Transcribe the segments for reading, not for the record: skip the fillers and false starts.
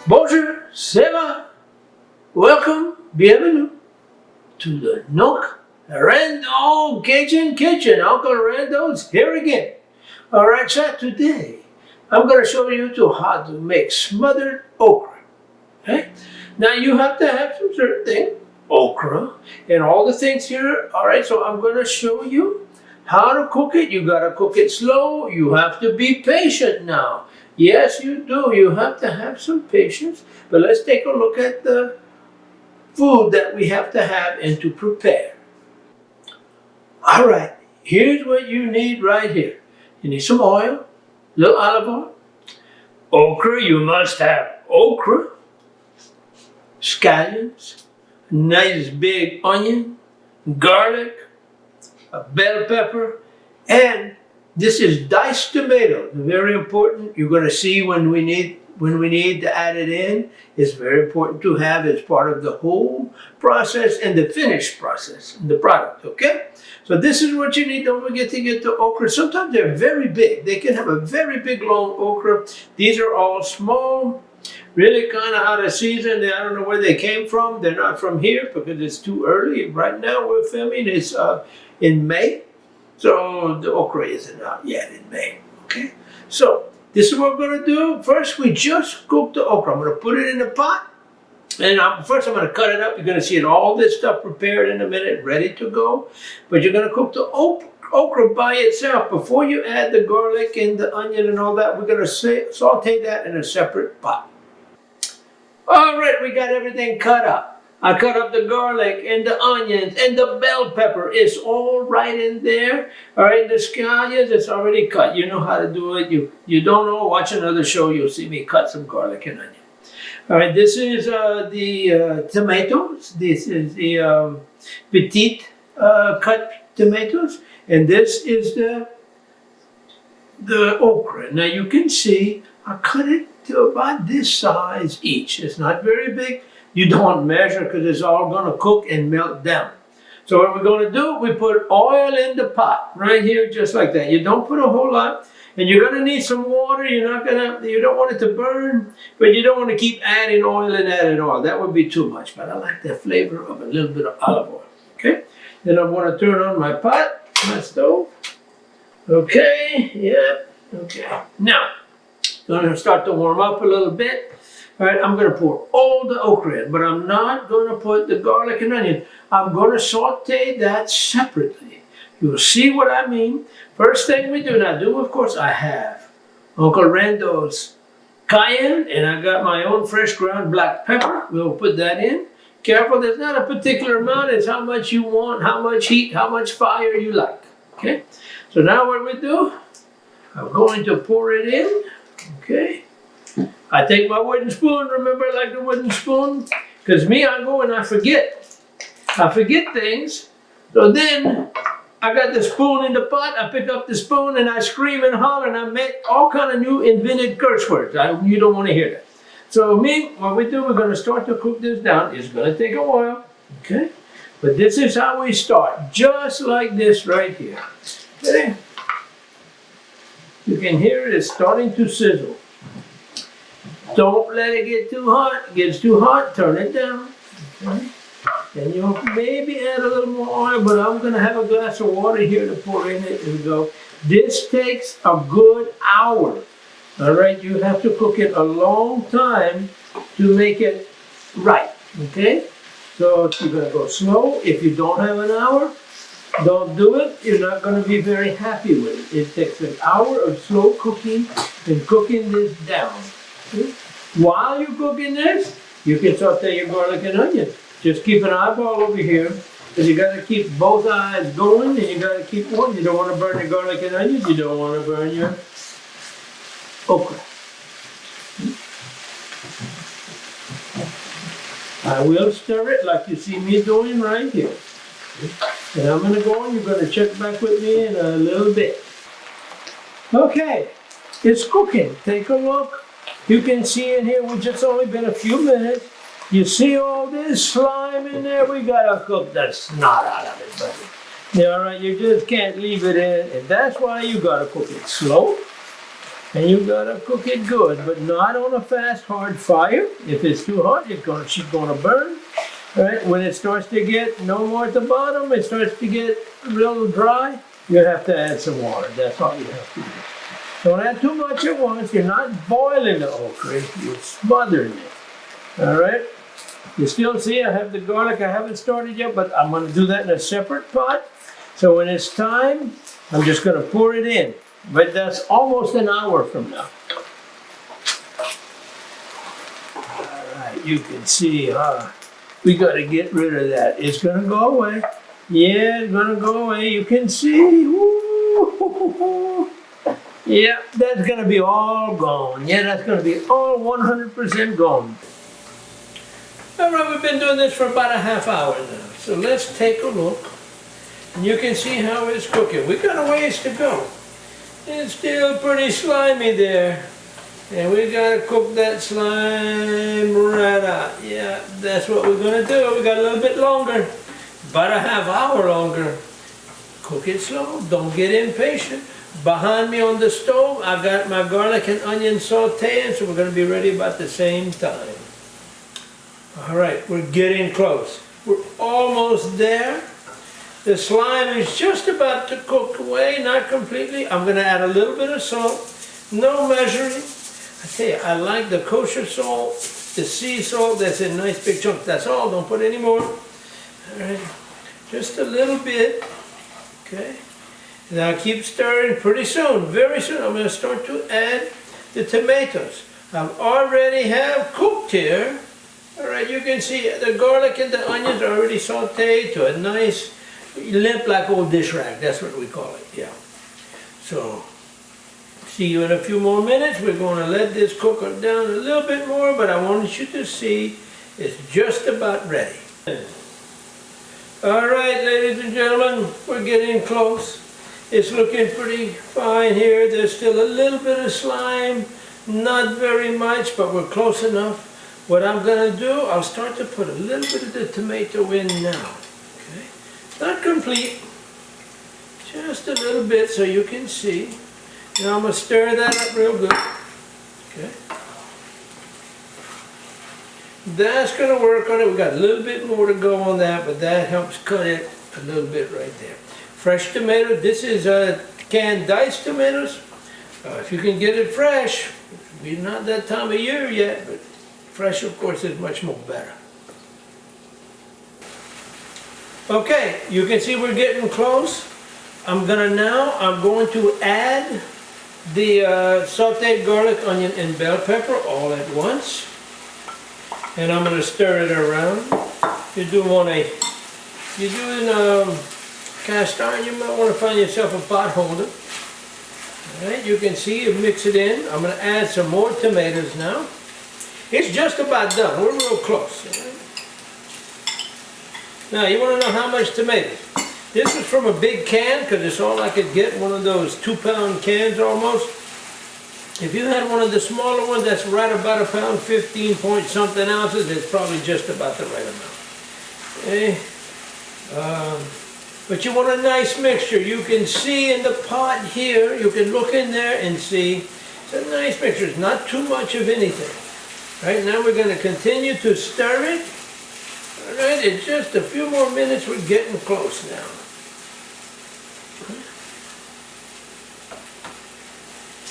Bonjour, ça va? Welcome, bienvenue to the Nook Randeaux Kitchen. Uncle Randeau's here again. All right, so today I'm going to show you how to make smothered okra. Okay? Now you have to have some certain thing, okra, and all the things here. All right, so I'm going to show you how to cook it. You got to cook it slow. You have to be patient now. Yes, you do. You have to have some patience. But let's take a look at the food that we have to have and to prepare. All right, here's what you need right here. You need some oil, little olive oil. Okra, you must have okra. Scallions, nice big onion, garlic, a bell pepper, and this is diced tomato. Very important. You're going to see when we need to add it in. It's very important to have as part of the whole process and the finished process, the product, okay? So this is what you need. Don't forget to get the okra. Sometimes they're very big. They can have a very big, long okra. These are all small, really kind of out of season. I don't know where they came from. They're not from here because it's too early. Right now we're filming. It's in May. So the okra isn't out yet in May, okay? So this is what we're gonna do. First, we just cook the okra. I'm gonna put it in a pot. And first I'm gonna cut it up. You're gonna see all this stuff prepared in a minute, ready to go. But you're gonna cook the okra by itself. Before you add the garlic and the onion and all that, we're gonna saute that in a separate pot. All right, we got everything cut up. I cut up the garlic and the onions and the bell pepper. It's all right in there. All right, the scallions, it's already cut. You know how to do it. You don't know, watch another show, you'll see me cut some garlic and onion. All right, this is the tomatoes. This is the petite cut tomatoes. And this is the okra. Now you can see I cut it to about this size each. It's not very big. You don't measure because it's all going to cook and melt down. So what we're going to do, we put oil in the pot right here, just like that. You don't put a whole lot, and you're going to need some water. You don't want it to burn, but you don't want to keep adding oil in that at all. That would be too much. But I like the flavor of a little bit of olive oil. Okay. Then I'm going to turn on my pot, my stove. Okay. Yeah. Okay. Now, I'm going to start to warm up a little bit. All right, I'm going to pour all the okra in, but I'm not going to put the garlic and onion. I'm going to saute that separately. You'll see what I mean. First thing we do, of course, I have Uncle Randeaux's cayenne, and I got my own fresh ground black pepper. We'll put that in. Careful, there's not a particular amount. It's how much you want, how much heat, how much fire you like. Okay, so now what we do, I'm going to pour it in. Okay. I take my wooden spoon, remember I like the wooden spoon? Because I go and I forget. I forget things. So then I got the spoon in the pot, I pick up the spoon and I scream and holler and I make all kind of new invented curse words. You don't want to hear that. So what we do, we're going to start to cook this down. It's going to take a while, okay? But this is how we start, just like this right here. Okay? You can hear it, it's starting to sizzle. Don't let it get too hot. It gets too hot, turn it down. Okay. And you'll maybe add a little more oil, but I'm going to have a glass of water here to pour in it and go. This takes a good hour. All right, you have to cook it a long time to make it right. Okay, so you're going to go slow. If you don't have an hour, don't do it. You're not going to be very happy with it. It takes an hour of slow cooking and cooking this down. While you're cooking this, you can saute your garlic and onion. Just keep an eyeball over here, because you got to keep both eyes going, and you got to keep one. You don't want to burn your garlic and onion. You don't want to burn your okra. I will stir it like you see me doing right here. And I'm going to go on. You're going to check back with me in a little bit. Okay, it's cooking. Take a look. You can see in here, we've just only been a few minutes. You see all this slime in there? We gotta cook the snot out of it, buddy. Yeah, all right, you just can't leave it in. And that's why you gotta cook it slow. And you gotta cook it good, but not on a fast, hard fire. If it's too hot, she's gonna burn. All right, when it starts to get no more at the bottom, it starts to get a little dry, you have to add some water. That's all you have to do. Don't add too much at once. You're not boiling the okra, you're smothering it. All right? You still see I have the garlic. I haven't started yet, but I'm gonna do that in a separate pot. So when it's time, I'm just gonna pour it in. But that's almost an hour from now. All right, you can see, we gotta get rid of that. It's gonna go away. Yeah, it's gonna go away. You can see. Woo. Yeah, that's gonna be all gone. Yeah, that's gonna be all 100% gone. All right, we've been doing this for about a half hour now. So let's take a look. And you can see how it's cooking. We got a ways to go. It's still pretty slimy there. And we gotta cook that slime right out. Yeah, that's what we're gonna do. We got a little bit longer. About a half hour longer. Cook it slow, don't get impatient. Behind me on the stove, I got my garlic and onion sauteing, so we're gonna be ready about the same time. All right, we're getting close. We're almost there. The slime is just about to cook away, not completely. I'm gonna add a little bit of salt, no measuring. I tell you, I like the kosher salt, the sea salt that's in nice big chunks. That's all, don't put any more. All right, just a little bit, okay? Now keep stirring. Pretty soon, very soon, I'm gonna start to add the tomatoes. I already have cooked here. All right, you can see the garlic and the onions are already sauteed to a nice limp like old dish rag. That's what we call it, yeah. So, see you in a few more minutes. We're gonna let this cook down a little bit more, but I want you to see it's just about ready. All right, ladies and gentlemen, we're getting close. It's looking pretty fine here. There's still a little bit of slime, not very much, but we're close enough. What I'm gonna do, I'll start to put a little bit of the tomato in now, okay? Not complete, just a little bit so you can see. Now I'm gonna stir that up real good, okay? That's gonna work on it. We got a little bit more to go on that, but that helps cut it a little bit right there. Fresh tomato. This is canned diced tomatoes. If you can get it fresh, we're not that time of year yet, but fresh, of course, is much more better. Okay, you can see we're getting close. I'm going to add the sauteed garlic, onion, and bell pepper all at once. And I'm going to stir it around. You're doing cast iron, you might want to find yourself a pot holder. Alright, you can see you mix it in. I'm going to add some more tomatoes now. It's just about done. We're real close. Right? Now, you want to know how much tomatoes? This is from a big can, because it's all I could get, one of those 2-pound cans almost. If you had one of the smaller ones, that's right about a pound, 15 point something ounces, it's probably just about the right amount. Okay. But you want a nice mixture. You can see in the pot here, you can look in there and see, it's a nice mixture. It's not too much of anything. Right now we're going to continue to stir it. All right, in just a few more minutes, we're getting close now.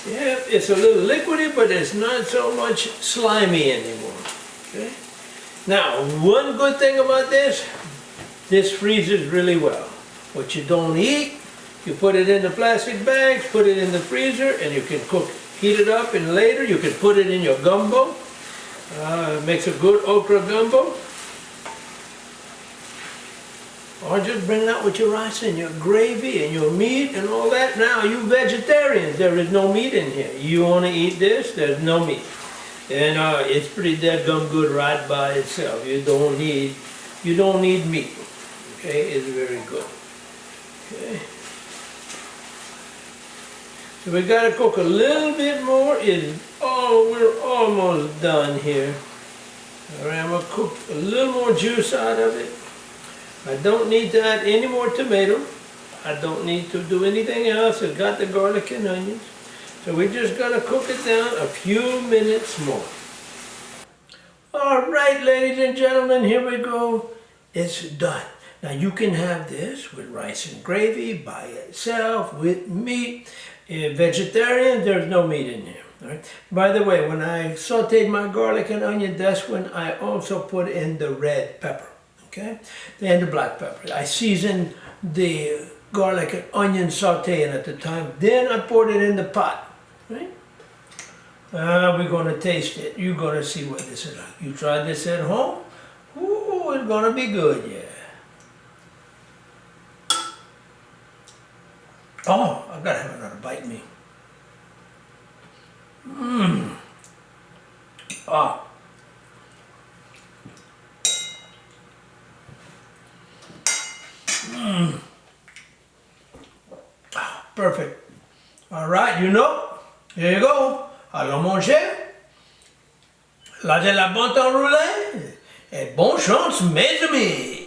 Yeah, it's a little liquidy, but it's not so much slimy anymore. Okay. Now, one good thing about this freezes really well. What you don't eat, you put it in the plastic bags, put it in the freezer, and you can cook, heat it up, and later you can put it in your gumbo. It makes a good okra gumbo. Or just bring it out with your rice and your gravy and your meat and all that. Now, you vegetarians, there is no meat in here. You want to eat this, there's no meat. And it's pretty dead gum good right by itself. You don't need meat. Okay, it's very good. Okay. So we got to cook a little bit more. We're almost done here. All right, I'm going to cook a little more juice out of it. I don't need to add any more tomato. I don't need to do anything else. I've got the garlic and onions. So we're just gonna cook it down a few minutes more. All right, ladies and gentlemen, here we go. It's done. Now you can have this with rice and gravy, by itself, with meat. Vegetarian, there's no meat in here. All right. By the way, when I sauteed my garlic and onion, that's when I also put in the red pepper, okay? And the black pepper. I seasoned the garlic and onion sauteing at the time. Then I poured it in the pot, right? We're gonna taste it. You're gonna see what this is like. You try this at home? Ooh, it's gonna be good, yeah. Oh, I gotta have another bite me. Mmm. Ah. Mmm. Ah, perfect. All right, you know, here you go. Alors mon cher, là de la bonne temps roulée et bonne chance mes amis.